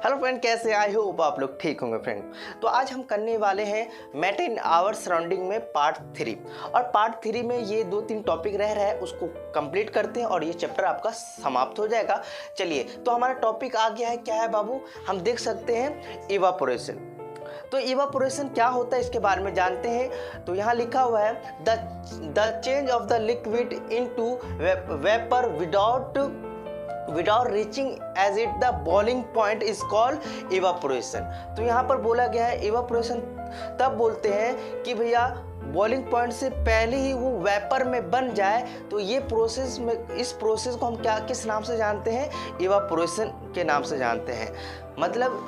Hello friend, कैसे I hope आप लोग ठीक होंगे फ्रेंड। तो आज हम करने वाले हैं मैटर इन आवर सराउंडिंग में पार्ट 3। और पार्ट 3 में ये 2-3 टॉपिक रह रहा है, उसको कंप्लीट करते हैं और ये चैप्टर आपका समाप्त हो जाएगा। चलिए, तो हमारा टॉपिक आ गया है, क्या है बाबू, हम देख सकते हैं इवापोरेशन। तो इवापोरेशन क्या होता है इसके बारे में जानते हैं। तो यहाँ लिखा हुआ है the change of the liquid into vapour without reaching as it the boiling point is called evaporation. तो यहाँ पर बोला गया है इवापोरेशन तब बोलते हैं कि भैया बॉइलिंग पॉइंट से पहले ही वो वेपर में बन जाए। तो ये प्रोसेस में, इस प्रोसेस को हम किस नाम से जानते हैं, इवापोरेशन के नाम से जानते हैं। मतलब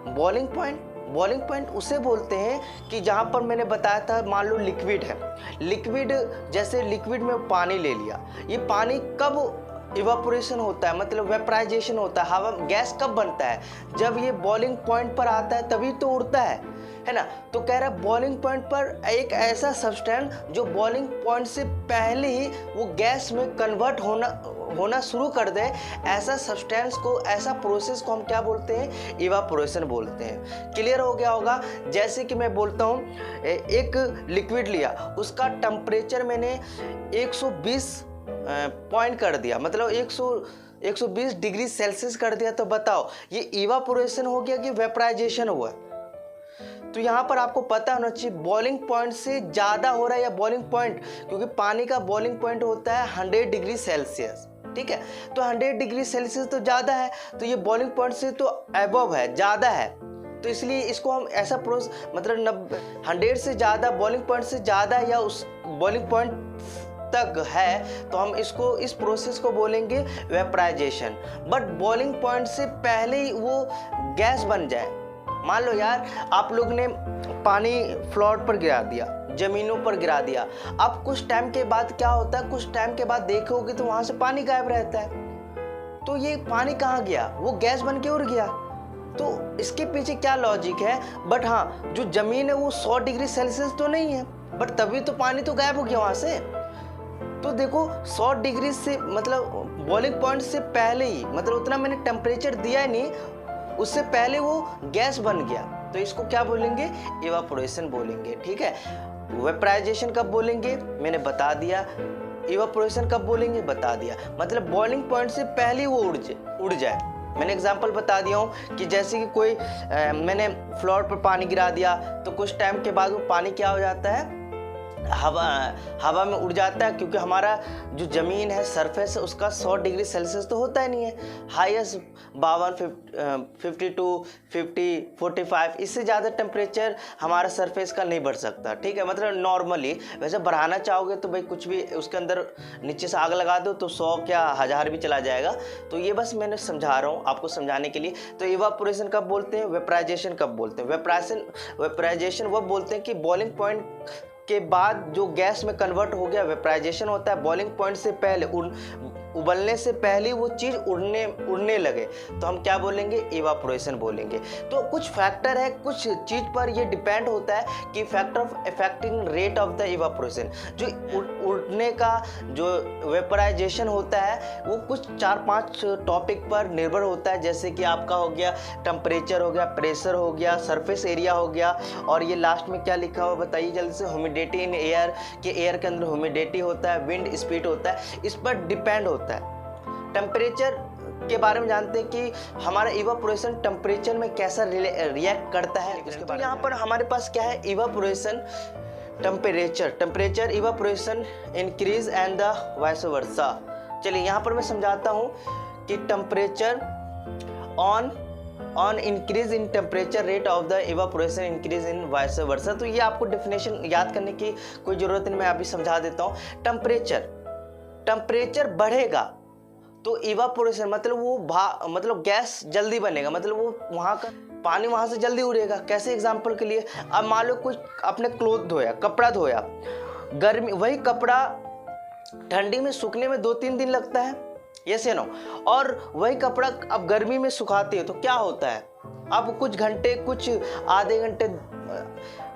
बॉइलिंग पॉइंट उसे बोलते हैं कि जहाँ पर मैंने बताया था, मान लो लिक्विड है, जैसे लिक्विड में पानी ले लिया, ये पानी कब इवापोरेशन होता है, मतलब वेपराइजेशन होता है, हवा गैस कब बनता है, जब ये बॉइलिंग पॉइंट पर आता है तभी तो उड़ता है ना। तो कह रहा है बॉइलिंग पॉइंट पर एक ऐसा सब्सटेंस जो बॉइलिंग पॉइंट से पहले ही वो गैस में कन्वर्ट होना शुरू कर दे, ऐसा सब्सटेंस को, ऐसा प्रोसेस को हम क्या बोलते हैं, इवापोरेशन बोलते हैं। क्लियर हो गया होगा। जैसे कि मैं बोलता हूँ, एक लिक्विड लिया, उसका टेम्परेचर मैंने 120 पॉइंट कर दिया, मतलब 120 डिग्री सेल्सियस कर दिया। तो बताओ ये इवापोरेशन हो गया कि वेपराइजेशन हुआ। तो यहाँ पर आपको पता होना चाहिए बॉइलिंग पॉइंट से ज़्यादा हो रहा है या बॉइलिंग पॉइंट, क्योंकि पानी का बॉइलिंग पॉइंट होता है 100 डिग्री सेल्सियस, ठीक है। तो 100 डिग्री सेल्सियस तो ज़्यादा है, तो ये बॉइलिंग पॉइंट से तो अबव है, ज़्यादा है। तो इसलिए इसको हम ऐसा प्रोसेस, मतलब 100 से ज़्यादा, बॉइलिंग पॉइंट से ज़्यादा या उस बॉइलिंग पॉइंट तक है, तो हम इस प्रोसेस को बोलेंगे वेपराइजेशन। बट बॉइलिंग पॉइंट से पहले ही वो गैस बन जाए। मान लो यार, आप लोग ने पानी फ्लोर पर गिरा दिया, जमीनों पर गिरा दिया, अब कुछ टाइम के बाद क्या होता है, कुछ टाइम के बाद देखोगे तो वहां से पानी गायब रहता है। तो ये पानी कहाँ गया, वो गैस बन के उड़ गया। तो इसके पीछे क्या लॉजिक है। बट हाँ, जो जमीन है वो 100 डिग्री सेल्सियस तो नहीं है, बट तभी तो पानी तो गायब हो गया वहां से। तो देखो 100 डिग्री से, मतलब बॉइलिंग पॉइंट से पहले ही, मतलब उतना मैंने टेम्परेचर दिया ही नहीं, उससे पहले वो गैस बन गया। तो इसको क्या बोलेंगे, इवापोरेशन बोलेंगे, ठीक है। वेपराइजेशन कब बोलेंगे, मैंने बता दिया। इवापोरेशन कब बोलेंगे, बता दिया। मतलब बॉइलिंग पॉइंट से पहले वो उड़ जाए। मैंने एग्जांपल बता दिया हूँ कि जैसे कि कोई मैंने फ्लोर पर पानी गिरा दिया, तो कुछ टाइम के बाद वो पानी क्या हो जाता है, हवा में उड़ जाता है, क्योंकि हमारा जो ज़मीन है, सरफेस है, उसका 100 डिग्री सेल्सियस तो होता ही नहीं है। हाईएस्ट 52, 52, 50, 45, इससे ज़्यादा टेम्परेचर हमारा सरफेस का नहीं बढ़ सकता, ठीक है। मतलब नॉर्मली, वैसे बढ़ाना चाहोगे तो भाई कुछ भी उसके अंदर नीचे से आग लगा दो तो 100 क्या 1000 भी चला जाएगा। तो ये बस मैंने समझा रहा हूँ आपको, समझाने के लिए। तो इवापोरेशन कब बोलते हैं, वेपराइजेशन कब बोलते हैं। वेपराइजेशन वो बोलते हैं कि बॉइलिंग पॉइंट के बाद जो गैस में कन्वर्ट हो गया, वेपराइजेशन होता है बॉइलिंग पॉइंट से पहले, उबलने से पहले वो चीज़ उड़ने लगे, तो हम क्या बोलेंगे, इवापोरेशन बोलेंगे। तो कुछ फैक्टर है, कुछ चीज़ पर ये डिपेंड होता है कि factor of affecting rate of the evaporation, जो उड़ने का जो वेपराइजेशन होता है वो कुछ 4-5 टॉपिक पर निर्भर होता है। जैसे कि आपका हो गया टेम्परेचर, हो गया प्रेशर, हो गया सरफेस एरिया, हो गया, और ये लास्ट में क्या लिखा हुआ बताइए जल्दी से, ह्यूमिडिटी इन एयर, कि एयर के अंदर ह्यूमिडिटी होता है, विंड स्पीड होता है, इस पर डिपेंड होता है। टेम्परेचर के बारे में जानते हैं कि हमारा इवापोरेशन टेम्परेचर में कैसा रिएक्ट करता है। तो यहाँ पर हमारे पास क्या है, evaporation temperature evaporation increase and the vice versa. चलिए यहाँ पर मैं समझाता हूँ कि temperature on increase in temperature rate of the evaporation increase in vice versa. तो ये आपको डेफिनेशन याद करने की कोई ज़रूरत नहीं, मैं अभी समझा देता हूँ। टेम्परेचर बढ़ेगा तो इवापोरेशन, मतलब वो मतलब गैस जल्दी बनेगा, मतलब वो वहाँ का पानी वहाँ से जल्दी उड़ेगा। कैसे, एग्जांपल के लिए, अब मान लो कुछ अपने क्लोथ धोया, कपड़ा धोया, गर्मी, वही कपड़ा ठंडी में सूखने में 2-3 दिन लगता है, यस या नो, और वही कपड़ा अब गर्मी में सुखाते हो तो क्या होता है, अब कुछ घंटे, कुछ आधे घंटे,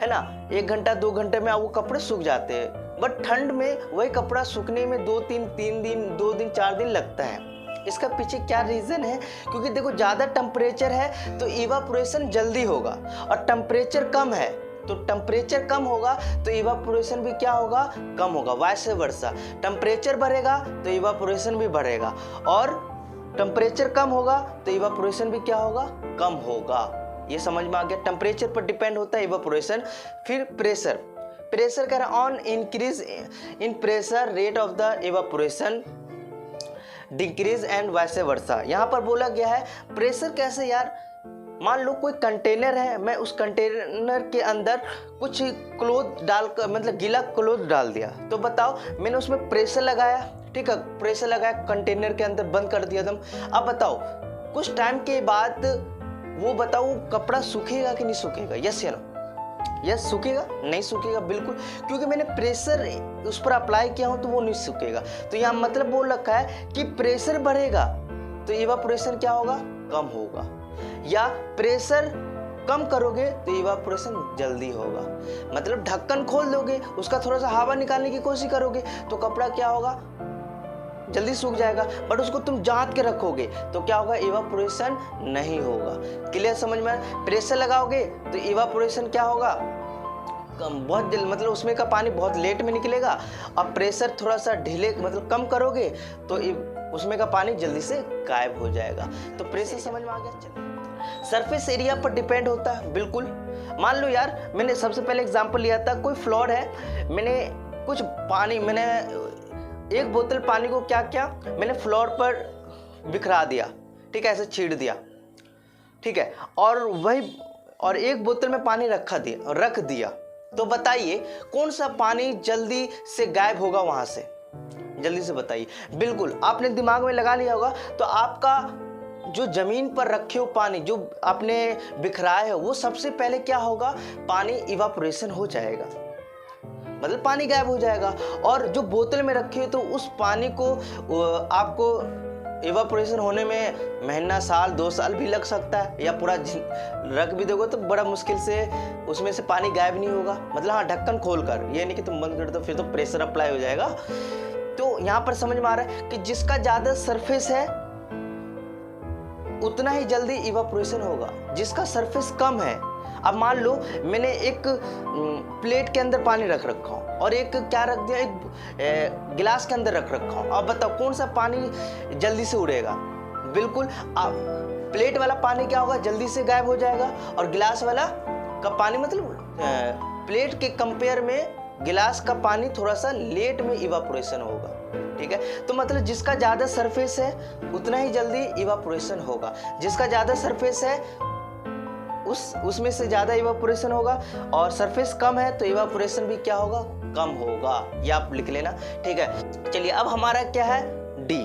है ना, 1 घंटा 2 घंटे में वो कपड़े सूख जाते हैं। बट ठंड में वही कपड़ा सूखने में 2 दिन 4 दिन लगता है। इसका पीछे क्या रीज़न है? क्योंकि देखो ज़्यादा टेम्परेचर है तो इवापोरेशन जल्दी होगा, और टेम्परेचर कम है तो टेम्परेचर कम होगा तो इवापोरेशन भी क्या होगा? कम होगा। वाइस वर्सा, टेम्परेचर बढ़ेगा तो इवापोरेशन भी बढ़ेगा, और टेम्परेचर कम होगा तो इवापोरेशन भी क्या होगा? कम होगा। ये समझ में आ गया? टेम्परेचर पर डिपेंड होता है इवापोरेशन। फिर प्रेशर, प्रेशर कह रहा है on increase in pressure rate of the evaporation decrease and vice versa. यहाँ पर बोला गया है प्रेशर कैसे यार? मान लो कोई कंटेनर है, मैं उस कंटेनर के अंदर कुछ क्लोथ डालकर, मतलब गीला क्लोथ डाल दिया, तो बताओ मैंने उसमें प्रेशर लगाया, ठीक है, प्रेशर लगाया, कंटेनर के अंदर बंद कर दिया एकदम। अब बताओ कुछ टाइम के बाद वो बताओ कपड़ा सूखेगा कि नहीं सूखेगा? यस या नो? यस, सूखेगा? नहीं सूखेगा बिल्कुल, क्योंकि मैंने प्रेशर उस पर अप्लाई किया हूं तो वो नहीं सूखेगा। तो यहाँ मतलब बोल रखा है कि प्रेशर बढ़ेगा तो इवापोरेशन क्या होगा? कम होगा, या प्रेशर कम करोगे तो इवापोरेशन जल्दी होगा। मतलब ढक्कन खोल दोगे, उसका थोड़ा सा हवा निकालने की कोशिश करोगे तो कपड़ा क्या होगा? जल्दी सूख जाएगा। बट उसको तुम जांच के रखोगे तो क्या होगा? इवापोरेशन नहीं होगा। क्लियर? समझ में? प्रेशर लगाओगे तो इवापोरेशन क्या होगा? कम, बहुत जल्द, मतलब उसमें का पानी बहुत लेट में निकलेगा। अब प्रेशर थोड़ा सा ढीले, मतलब कम करोगे तो उसमें का पानी जल्दी से गायब हो जाएगा। तो प्रेशर समझ में आ गया? चलिए, सरफेस एरिया पर डिपेंड होता है बिल्कुल। मान लो यार, मैंने सबसे पहले एग्जांपल लिया था, कोई फ्लोर है, मैंने कुछ पानी, मैंने एक बोतल पानी को क्या किया, मैंने फ्लोर पर बिखरा दिया, ठीक है, ऐसे छीड़ दिया, ठीक है, और एक बोतल में पानी रख दिया, तो बताइए कौन सा पानी जल्दी से गायब होगा वहां से? जल्दी से बताइए। बिल्कुल, आपने दिमाग में लगा लिया होगा। तो आपका जो जमीन पर रखे हो पानी, जो आपने बिखराए हो, वो सबसे पहले क्या होगा? पानी इवापोरेशन हो जाएगा, मतलब पानी गायब हो जाएगा। और जो बोतल में रखे हो तो उस पानी को आपको इवापोरेशन होने में महीना, साल, 2 साल भी लग सकता है, या पूरा रख भी दोगे तो बड़ा मुश्किल से उसमें से पानी गायब नहीं होगा। मतलब हाँ, ढक्कन खोल कर, ये नहीं कि तुम बंद कर दो फिर तो प्रेशर अप्लाई हो जाएगा। तो यहाँ पर समझ में आ रहा है कि जिसका ज़्यादा सरफेस है उतना ही जल्दी इवापोरेशन होगा, जिसका सरफेस कम है। अब मान लो मैंने एक प्लेट के अंदर पानी रख रखा हूँ और एक क्या रख दिया, एक गिलास के अंदर रख रखा हूँ। अब बताओ कौन सा पानी जल्दी से उड़ेगा? बिल्कुल, अब प्लेट वाला पानी क्या होगा? जल्दी से गायब हो जाएगा, और गिलास वाला का पानी, मतलब प्लेट के कंपेयर में गिलास का पानी थोड़ा सा लेट में इवापोरेशन होगा, ठीक है। तो मतलब जिसका ज़्यादा सरफेस है उतना ही जल्दी इवापोरेशन होगा, जिसका ज़्यादा सरफेस है उसमें से ज़्यादा इवापोरेशन होगा, और सरफेस कम है तो इवापोरेशन भी क्या होगा? कम होगा। ये आप लिख लेना, ठीक है। चलिए, अब हमारा क्या है? D,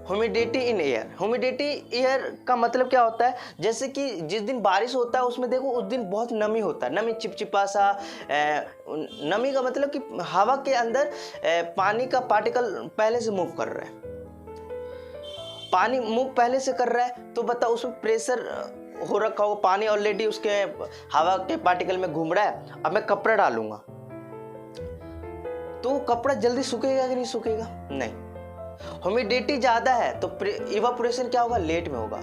humidity in air. Humidity air का मतलब क्या होता है? जैसे कि जिस दिन बारिश होता है उसमें देखो उस दिन बहुत नमी होता है, नमी चिपचिपा सा। नमी का मतलब कि हवा के अंदर पानी का पार्टिकल पहले से मूव कर रहा है, पानी मूव पहले से कर रहा है, तो बताओ उसमें प्रेशर हो रखा होगा, पानी ऑलरेडी उसके हवा के पार्टिकल में घूम रहा है। अब मैं कपड़ा डालूंगा तो कपड़ा जल्दी सूखेगा कि नहीं सूखेगा? नहीं। ह्यूमिडिटी ज़्यादा है तो इवापोरेशन क्या होगा? लेट में होगा।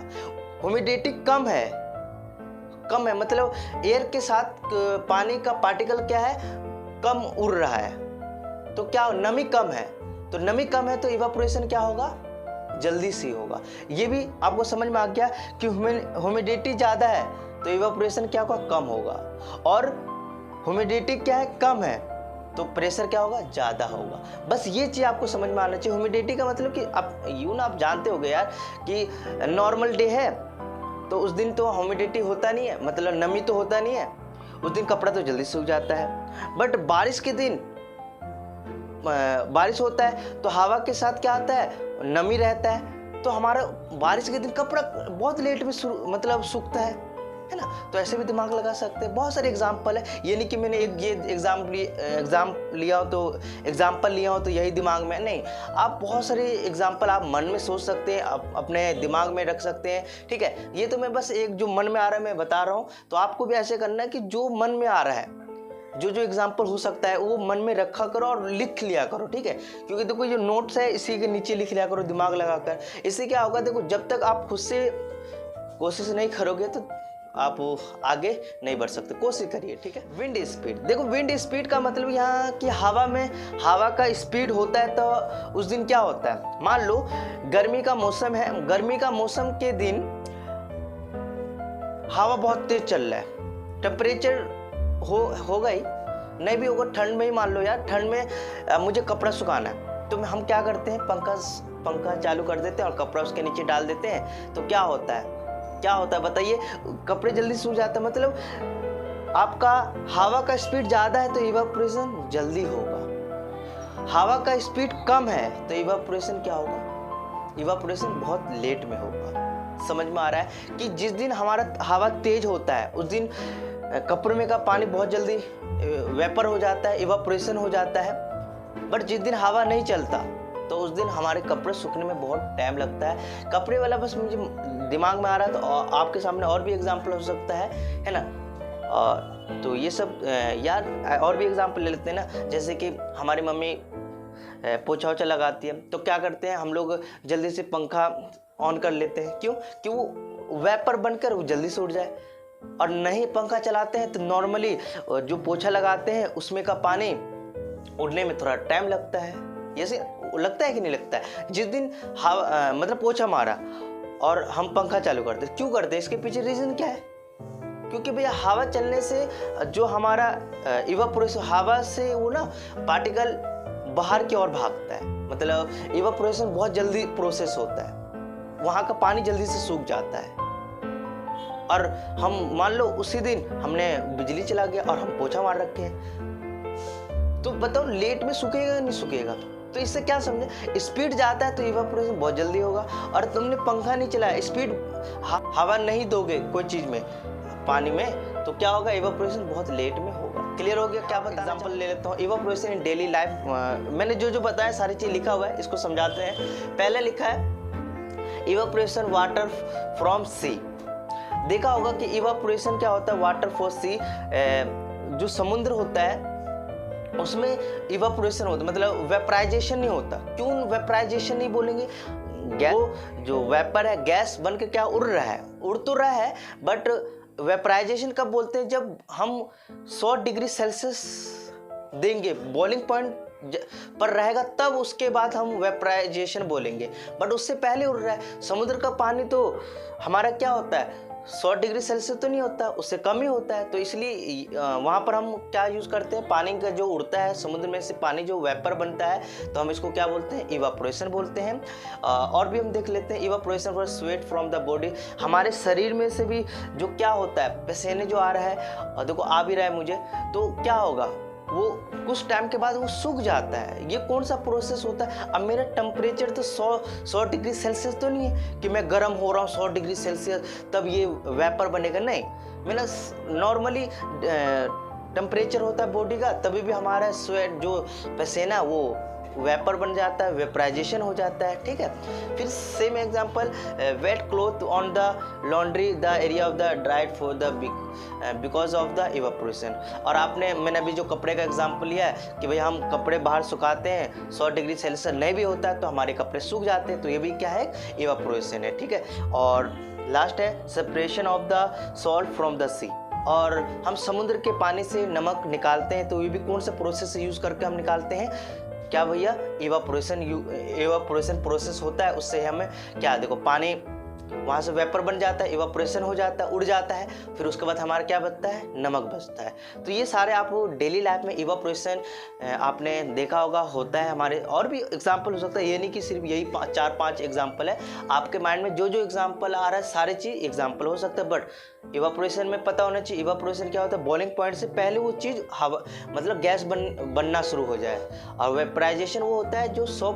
ह्यूमिडिटी कम है मतलब एयर के साथ पानी का पार्टिकल क्या है? कम उड़ रहा है, तो क्या नमी कम है, तो नमी कम है तो इवापोरेशन क्या होगा? जल्दी से होगा। ये भी आपको समझ में आ गया कि ह्यूमिडिटी ज़्यादा है तो इवापोरेशन क्या होगा? कम होगा, और ह्यूमिडिटी क्या है? कम है तो प्रेशर क्या होगा? ज़्यादा होगा। बस ये चीज़ आपको समझ में आना चाहिए। ह्यूमिडिटी का मतलब कि आप जानते होगे यार कि नॉर्मल डे है तो उस दिन तो ह्यूमिडिटी होता नहीं है, मतलब नमी तो होता नहीं है, उस दिन कपड़ा तो जल्दी सूख जाता है। बट बारिश के दिन बारिश होता है तो हवा के साथ क्या आता है? नमी रहता है, तो हमारा बारिश के दिन कपड़ा बहुत लेट में मतलब सूखता है ना। तो ऐसे भी दिमाग लगा सकते हैं। बहुत सारे एग्जाम्पल है, ये नहीं कि मैंने ये एग्जाम्पल लिया हो तो यही दिमाग में नहीं। आप बहुत सारे एग्जाम्पल आप मन में सोच सकते हैं, आप अपने दिमाग में रख सकते हैं, ठीक है। ये तो मैं बस एक जो मन में आ रहा है मैं बता रहा हूँ, तो आपको भी ऐसे करना है कि जो मन में आ रहा है जो जो एग्जाम्पल हो सकता है वो मन में रखा करो और लिख लिया करो, ठीक है। क्योंकि देखो जो नोट्स है इसी के नीचे लिख लिया करो दिमाग लगाकर। इससे क्या होगा, देखो जब तक आप खुद से कोशिश नहीं करोगे तो आप आगे नहीं बढ़ सकते। कोशिश करिए, ठीक है। विंड स्पीड, देखो विंड स्पीड का मतलब यहाँ कि हवा का स्पीड होता है। तो उस दिन क्या होता है, मान लो गर्मी का मौसम है, गर्मी का मौसम के दिन हवा बहुत तेज चल रहा है, टेम्परेचर होगा ही, नहीं भी होगा ठंड में ही। मान लो यार ठंड में मुझे कपड़ा सुखाना है, तो हम क्या करते हैं, पंखा चालू कर देते हैं और कपड़ा उसके नीचे डाल देते हैं। तो क्या होता है बताइए, कपड़े जल्दी सूख जाते हैं। मतलब आपका हवा का स्पीड ज़्यादा है तो इवापोरेशन जल्दी होगा, हवा का स्पीड कम है तो इवापोरेशन क्या होगा, इवापोरेशन बहुत लेट में होगा। समझ में आ रहा है कि जिस दिन हमारा हवा तेज होता है उस दिन कपड़े में का पानी बहुत जल्दी वेपर हो जाता है, इवापोरेशन हो जाता है। बट जिस दिन हवा नहीं चलता तो उस दिन हमारे कपड़े सूखने में बहुत टाइम लगता है। कपड़े वाला बस मुझे दिमाग में आ रहा है, तो आपके सामने और भी एग्जाम्पल हो सकता है ना। तो ये सब यार और भी एग्जाम्पल ले लेते हैं ना, जैसे कि हमारी मम्मी पोछा वोछा लगाती है, तो क्या करते हैं हम लोग जल्दी से पंखा ऑन कर लेते हैं। क्यों? कि वो वेपर बनकर वो जल्दी से उड़ जाए। और नहीं पंखा चलाते हैं तो नॉर्मली जो पोछा लगाते हैं उसमें का पानी उड़ने में थोड़ा टाइम लगता है। जैसे लगता है कि नहीं लगता है? जिस दिन मतलब पोछा मारा और हम पंखा चालू करते, क्यों करते हैं? इसके पीछे रीजन क्या है? क्योंकि भैया हवा चलने से जो हमारा इवापोरेशन, हवा से वो ना पार्टिकल बाहर की ओर भागता है, मतलब इवापोरेशन बहुत जल्दी प्रोसेस होता है, वहाँ का पानी जल्दी से सूख जाता है। और हम मान लो उसी दिन हमने बिजली चला गया और हम पोछा मार रखे हैं, तो बताओ लेट में सूखेगा या नहीं सूखेगा? तो इससे क्या समझे, स्पीड जाता है तो इवापोरेशन बहुत जल्दी होगा। और तुमने पंखा नहीं चलाया, स्पीड हवा नहीं दोगे कोई चीज में, पानी में, तो क्या होगा, इवापोरेशन बहुत लेट में होगा। क्लियर हो गया? क्या बता, एग्जांपल ले लेता हूँ, इवापोरेशन इन डेली लाइफ। मैंने जो बताया सारी चीज लिखा हुआ है, इसको समझाते हैं। पहले लिखा है इवापोरेशन वाटर फ्रॉम सी। देखा होगा कि इवापोरेशन क्या होता है, वाटर फ्रॉम सी, जो समुद्र होता है उसमें इवापोरेशन होता है, मतलब वेपराइजेशन नहीं होता। क्यों वेपराइजेशन नहीं बोलेंगे? वो जो वेपर है गैस बन के क्या उड़ रहा है, उड़ तो रहा है, बट वेपराइजेशन कब बोलते हैं? जब हम 100 डिग्री सेल्सियस देंगे, बॉइलिंग पॉइंट पर रहेगा, तब उसके बाद हम वेपराइजेशन बोलेंगे। बट उससे पहले उड़ रहा है। समुद्र का पानी तो हमारा क्या होता है, 100 डिग्री सेल्सियस तो नहीं होता, उससे कम ही होता है। तो इसलिए वहाँ पर हम क्या यूज़ करते हैं, पानी का जो उड़ता है समुद्र में से पानी जो वेपर बनता है, तो हम इसको क्या बोलते हैं, इवापोरेशन बोलते हैं। और भी हम देख लेते हैं, evaporation for sweat from the body. हमारे शरीर में से भी जो क्या होता है, पसीने जो आ रहा है, और देखो आ भी रहा है मुझे, तो क्या होगा, वो कुछ टाइम के बाद वो सूख जाता है। ये कौन सा प्रोसेस होता है? अब मेरा टेम्परेचर तो 100 डिग्री सेल्सियस तो नहीं है कि मैं गर्म हो रहा हूँ 100 डिग्री सेल्सियस तब ये वेपर बनेगा, नहीं। मेरा नॉर्मली टेम्परेचर होता है बॉडी का, तभी भी हमारा स्वेट जो पसीना वो वेपर बन जाता है, वेपराइजेशन हो जाता है, ठीक है। फिर same example, wet cloth on the laundry, the area of the dried for the because of the evaporation. और मैंने अभी जो कपड़े का एग्जांपल लिया है कि भाई हम कपड़े बाहर सुखाते हैं, 100 डिग्री सेल्सियस नहीं भी होता है तो हमारे कपड़े सूख जाते हैं, तो ये भी क्या है, इवापोरेशन है, ठीक है। और लास्ट है separation of the salt from the sea. और हम समुद्र के पानी से नमक निकालते हैं, तो ये भी कौन सा प्रोसेस यूज करके हम निकालते हैं, क्या भैया, इवापोरेशन प्रोसेस होता है। उससे हमें क्या, देखो पानी वहाँ से वेपर बन जाता है, इवापोरेशन हो जाता है, उड़ जाता है, फिर उसके बाद हमारा क्या बचता है, नमक बचता है। तो ये सारे आप डेली लाइफ में इवापोरेशन आपने देखा होगा होता है हमारे। और भी एग्जांपल हो सकता है, ये नहीं कि सिर्फ यही 4-5 एग्जांपल है। आपके माइंड में जो एग्जांपल आ रहा है सारे चीज़ एग्जांपल हो सकता है, बट इवापोरेशन में पता होना चाहिए इवापोरेशन क्या होता है, बॉइलिंग पॉइंट से पहले वो चीज़ हवा मतलब गैस बनना शुरू हो जाए। और वेपराइजेशन वो होता है जो 100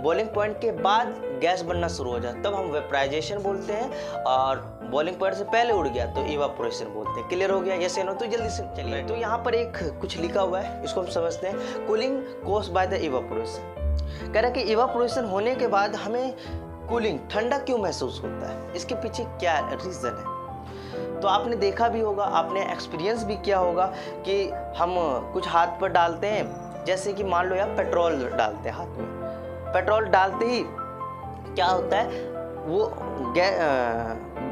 बॉइलिंग पॉइंट के बाद गैस बनना शुरू हो जाए, तब हम वेपराइजेशन बोलते हैं। और बॉइलिंग पॉइंट से पहले उड़ गया तो इवापोरेशन बोलते हैं। क्लियर हो गया? यस या नो? तो जल्दी से चलिए, तो यहाँ पर एक कुछ लिखा हुआ है, इसको हम समझते हैं। Cooling caused by the evaporation. कह रहा है कि इवापोरेशन होने के बाद हमें कूलिंग, ठंडा क्यों महसूस होता है, इसके पीछे क्या रीज़न है। तो आपने देखा भी होगा, आपने एक्सपीरियंस भी किया होगा कि हम कुछ हाथ पर डालते हैं, जैसे कि मान लो यार पेट्रोल डालते हैं हाथ में, पेट्रोल डालते ही क्या होता है वो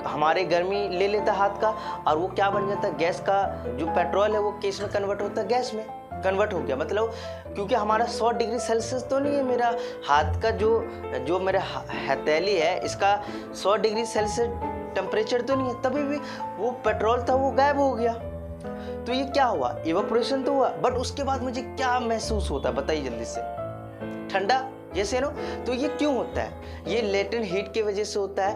हमारे गर्मी ले लेता है हाथ का, और वो क्या बन जाता है, गैस का जो पेट्रोल है वो किस में कन्वर्ट होता है, गैस में कन्वर्ट हो गया। मतलब क्योंकि हमारा 100 डिग्री सेल्सियस तो नहीं है, मेरा हाथ का जो मेरा हथेली है इसका 100 डिग्री सेल्सियस टेम्परेचर तो नहीं है, तभी भी वो पेट्रोल था वो गायब हो गया। तो ये क्या हुआ, इवेपोरेशन तो हुआ, बट उसके बाद मुझे क्या महसूस होता है बताइए जल्दी से, ठंडा जैसे नो। तो ये क्यों होता है, ये लेटेंट हीट की वजह से होता है।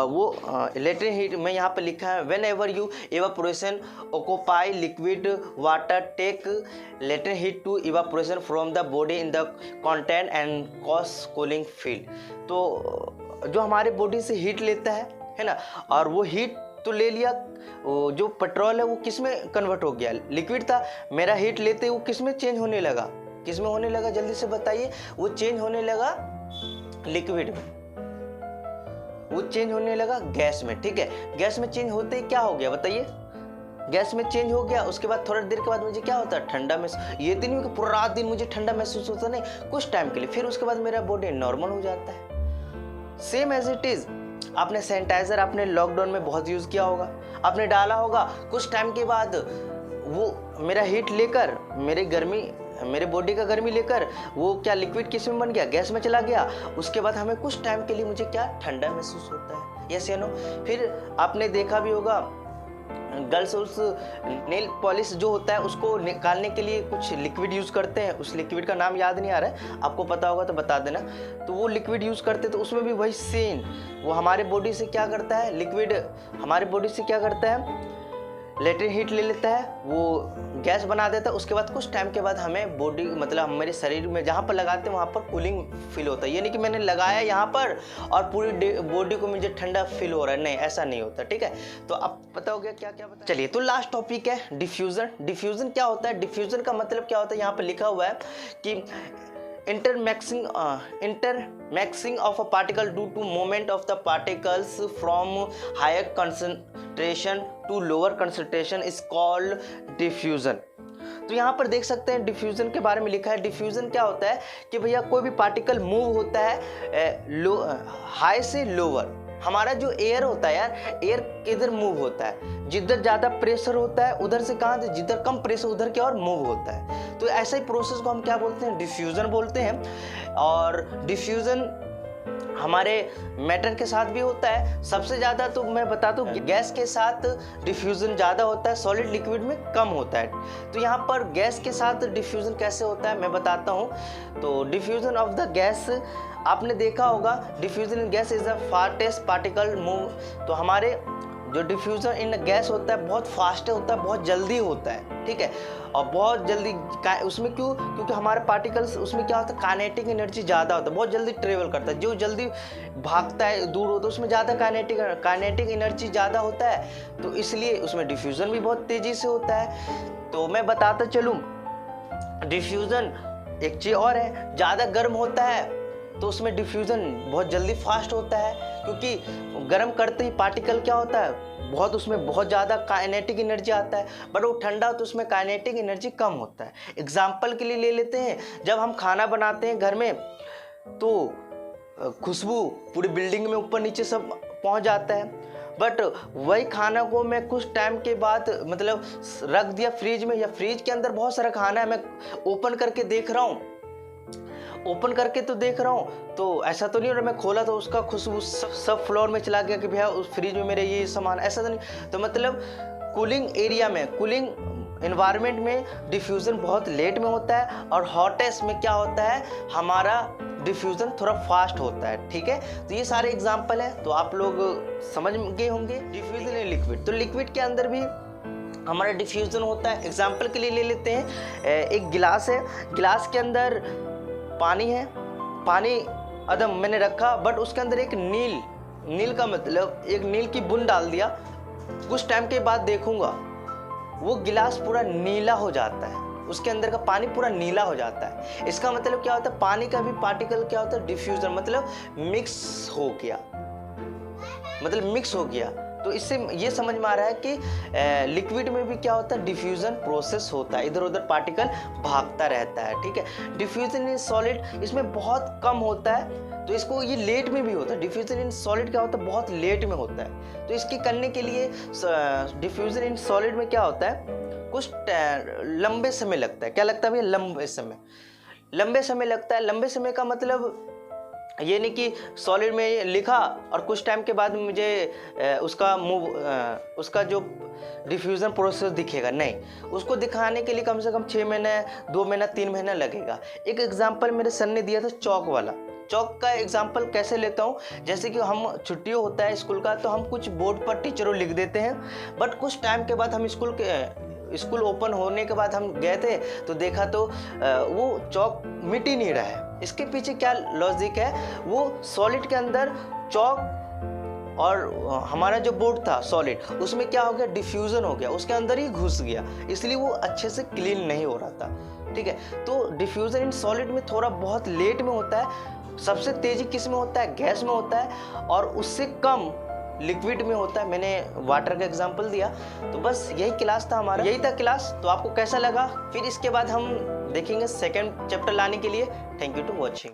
वो लेटेंट हीट में यहाँ पे लिखा है, whenever you evaporation occupy liquid water take latent heat to evaporation from the body in the content and cause cooling feel. तो जो हमारे बॉडी से हीट लेता है ना, और वो हीट तो ले लिया, जो पेट्रोल है वो किस में कन्वर्ट हो गया, लिक्विड था, मेरा हीट लेते वो किस में चेंज होने लगा, किस में होने लगा जल्दी से बताइए, वो चेंज होने लगा लिक्विड में, वो चेंज होने लगा गैस में। ठीक है, गैस में चेंज होते ही क्या हो गया बताइए, गैस में चेंज हो गया। उसके बाद थोड़ा देर के बाद मुझे क्या होता है, ठंडा महसूस। ये तो नहीं हो कि पूरा रात दिन मुझे ठंडा महसूस होता, नहीं, कुछ टाइम के लिए, फिर उसके बाद मेरा बॉडी नॉर्मल हो जाता है। सेम एज इट इज, आपने सैनिटाइजर आपने लॉकडाउन में बहुत यूज किया होगा, आपने डाला होगा, कुछ टाइम के बाद वो मेरा हीट लेकर मेरे बॉडी का गर्मी लेकर वो क्या लिक्विड किस में बन गया, गैस में चला गया। उसके बाद हमें कुछ टाइम के लिए मुझे क्या ठंडा महसूस होता है, यस या नो। फिर आपने देखा भी होगा गर्ल्स उस नेल पॉलिश जो होता है उसको निकालने के लिए कुछ लिक्विड यूज़ करते हैं, उस लिक्विड का नाम याद नहीं आ रहा है, आपको पता होगा तो बता देना। तो वो लिक्विड यूज़ करते तो उसमें भी वही सेम, वो हमारे बॉडी से क्या करता है, लिक्विड हमारे बॉडी से क्या करता है, लेटेंट हीट ले लेता है, वो गैस बना देता है। उसके बाद कुछ टाइम के बाद हमें बॉडी मतलब हमारे शरीर में जहाँ पर लगाते हैं वहाँ पर कूलिंग फील होता है। ये नहीं कि मैंने लगाया यहाँ पर और पूरी बॉडी को मुझे ठंडा फील हो रहा है, नहीं, ऐसा नहीं होता। ठीक है, तो अब पता हो गया क्या क्या बता। चलिए, तो लास्ट टॉपिक है डिफ्यूजन। डिफ्यूजन क्या होता है, डिफ्यूजन का मतलब क्या होता है, यहाँ पर लिखा हुआ है कि intermixing of a particle due to movement of the particles from higher concentration to lower concentration is called diffusion। तो यहाँ पर देख सकते हैं डिफ्यूजन के बारे में लिखा है। डिफ्यूजन क्या होता है कि भैया कोई भी पार्टिकल मूव होता है हाई से लोअर। हमारा जो एयर होता है यार, एयर किधर मूव होता है, जिधर ज़्यादा प्रेशर होता है उधर से कहाँ, जिधर कम प्रेशर उधर की ओर मूव होता है। तो ऐसा ही प्रोसेस को हम क्या बोलते हैं, डिफ्यूजन बोलते हैं। और डिफ्यूजन हमारे मैटर के साथ भी होता है। सबसे ज़्यादा तो मैं बता दूं गैस के साथ डिफ्यूजन ज़्यादा होता है, सॉलिड लिक्विड में कम होता है। तो यहाँ पर गैस के साथ डिफ्यूजन कैसे होता है मैं बताता हूँ। तो डिफ्यूजन ऑफ द गैस, आपने देखा होगा diffusion in gas is the fastest particle move. तो हमारे जो डिफ्यूजन इन गैस होता है बहुत फास्ट होता है, बहुत जल्दी होता है। ठीक है, और बहुत जल्दी उसमें क्यों, क्योंकि हमारे पार्टिकल्स उसमें क्या होता है, काइनेटिक एनर्जी ज़्यादा होता है, बहुत जल्दी ट्रेवल करता है। जो जल्दी भागता है दूर होता है उसमें ज़्यादा काइनेटिक एनर्जी ज़्यादा होता है, तो इसलिए उसमें डिफ्यूज़न भी बहुत तेज़ी से होता है। तो मैं बताता चलूँ, डिफ्यूज़न एक चीज़ और है, ज़्यादा गर्म होता है तो उसमें डिफ्यूज़न बहुत जल्दी फास्ट होता है, क्योंकि गर्म करते ही पार्टिकल क्या होता है बहुत, उसमें बहुत ज़्यादा काइनेटिक एनर्जी आता है। बट वो ठंडा तो उसमें काइनेटिक एनर्जी कम होता है। एग्जाम्पल के लिए ले लेते हैं, जब हम खाना बनाते हैं घर में तो खुशबू पूरी बिल्डिंग में ऊपर नीचे सब पहुंच जाता है। बट वही खाना को मैं कुछ टाइम के बाद मतलब रख दिया फ्रिज में, या फ्रिज के अंदर बहुत सारा खाना है, मैं ओपन करके देख रहा हूँ, ओपन करके तो देख रहा हूँ, तो ऐसा तो नहीं हो रहा मैं खोला तो उसका खुशबू सब फ्लोर में चला गया कि भैया उस फ्रिज में मेरे ये सामान, ऐसा तो नहीं। तो मतलब कूलिंग एरिया में, कूलिंग इन्वायरमेंट में डिफ्यूज़न बहुत लेट में होता है, और हॉटेस्ट में क्या होता है हमारा डिफ्यूज़न थोड़ा फास्ट होता है। ठीक है, तो ये सारे एग्जाम्पल हैं, तो आप लोग समझ गए होंगे। डिफ्यूज़न इन लिक्विड, तो लिक्विड के अंदर भी हमारा डिफ्यूज़न होता है। एग्जाम्पल के लिए ले लेते हैं, एक गिलास है, गिलास के अंदर पानी है, पानी अदम मैंने रखा, बट उसके अंदर एक नील का मतलब एक नील की बूंद डाल दिया। कुछ टाइम के बाद देखूंगा वो गिलास पूरा नीला हो जाता है, उसके अंदर का पानी पूरा नीला हो जाता है। इसका मतलब क्या होता है, पानी का भी पार्टिकल क्या होता है डिफ्यूजन, मतलब मिक्स हो गया, मतलब मिक्स हो गया। तो इससे ये समझ में आ रहा है कि लिक्विड में भी क्या होता है, डिफ्यूजन प्रोसेस होता है, इधर उधर पार्टिकल भागता रहता है। ठीक है, डिफ्यूजन इन सॉलिड इसमें बहुत कम होता है, तो इसको ये लेट में भी होता है। डिफ्यूजन इन सॉलिड क्या होता है, बहुत लेट में होता है। तो इसकी करने के लिए डिफ्यूजन इन सॉलिड में क्या होता है, कुछ लंबे समय लगता है। क्या लगता है भैया, लंबे समय लगता है। लंबे समय का मतलब ये नहीं कि सॉलिड में लिखा और कुछ टाइम के बाद मुझे उसका जो डिफ्यूज़न प्रोसेस दिखेगा, नहीं, उसको दिखाने के लिए कम से कम 6 महीने, 2 महीना, 3 महीना लगेगा। एक एग्जांपल मेरे सर ने दिया था चौक वाला। चौक का एग्जांपल कैसे लेता हूँ, जैसे कि हम छुट्टी होता है स्कूल का, तो हम कुछ बोर्ड पर टीचरों लिख देते हैं, बट कुछ टाइम के बाद हम स्कूल ओपन होने के बाद हम गए थे तो देखा तो वो चौक मिट ही नहीं रहा है। इसके पीछे क्या लॉजिक है, वो सॉलिड के अंदर चौक और हमारा जो बोर्ड था सॉलिड, उसमें क्या हो गया, डिफ्यूजन हो गया, उसके अंदर ही घुस गया, इसलिए वो अच्छे से क्लीन नहीं हो रहा था। ठीक है, तो डिफ्यूजन इन सॉलिड में थोड़ा बहुत लेट में होता है। सबसे तेजी किस में होता है, गैस में होता है, और उससे कम लिक्विड में होता है। मैंने वाटर का एग्जांपल दिया। तो बस यही क्लास था हमारा, यही था क्लास। तो आपको कैसा लगा, फिर इसके बाद हम देखेंगे सेकंड चैप्टर लाने के लिए। Thank you to watching.